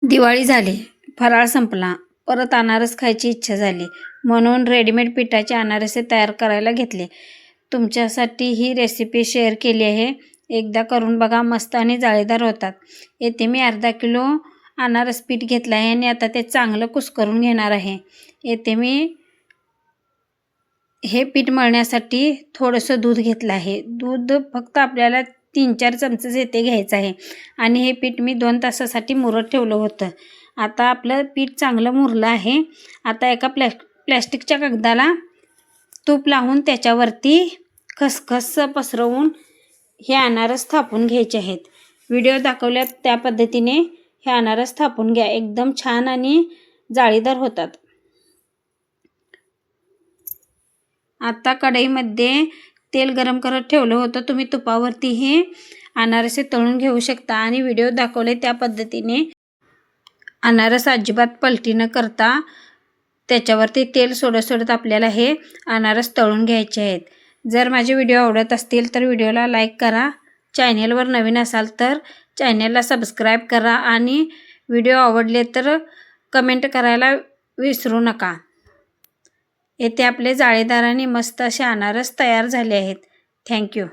दिवाळी झाली, फराळ संपला, परत अनारस खायची इच्छा झाली म्हणून रेडीमेड पिठाचे अनारसे तयार करायला घेतले. तुमच्यासाठी ही रेसिपी शेअर केली आहे. एकदा करून बघा, मस्त आणि जाळीदार होतात. येथे मी अर्धा किलो अनारस पीठ घेतलं आहे आणि आता ते चांगलं कुस्करून घेणार आहे. येथे मी हे पीठ मळण्यासाठी थोडंसं दूध घेतलं आहे. दूध फक्त आपल्याला 3-4 चमचे येथे घ्यायचं आहे आणि हे पीठ मी 2 तासासाठी मुरत ठेवलं होतं. आता आपलं पीठ चांगलं मुरलं आहे. आता एका प्लॅस्टिकच्या कागदाला तूप लावून त्याच्यावरती खसखस पसरवून हे अनारस थापून घ्यायचे आहेत. व्हिडिओ दाखवल्यात त्या पद्धतीने हे अनारस थापून घ्या. एकदम छान आणि जाळीदार होतात. आता कढईमध्ये तेल गरम करत ठेवलं होतं. तुम्ही तुपावरती हे अनारसे तळून घेऊ शकता आणि व्हिडिओ दाखवले त्या पद्धतीने अनारस अजिबात पलटी न करता त्याच्यावरती तेल सोडत आपल्याला हे अनारस तळून घ्यायचे आहेत. जर माझे व्हिडिओ आवडत असतील तर व्हिडिओला लाईक करा. चॅनेलवर नवीन असाल तर चॅनेलला सबस्क्राईब करा आणि व्हिडिओ आवडले तर कमेंट करायला विसरू नका. येथे आपले जाळीदार आणि मस्त असे अनारस तयार झाले आहेत. थँक्यू.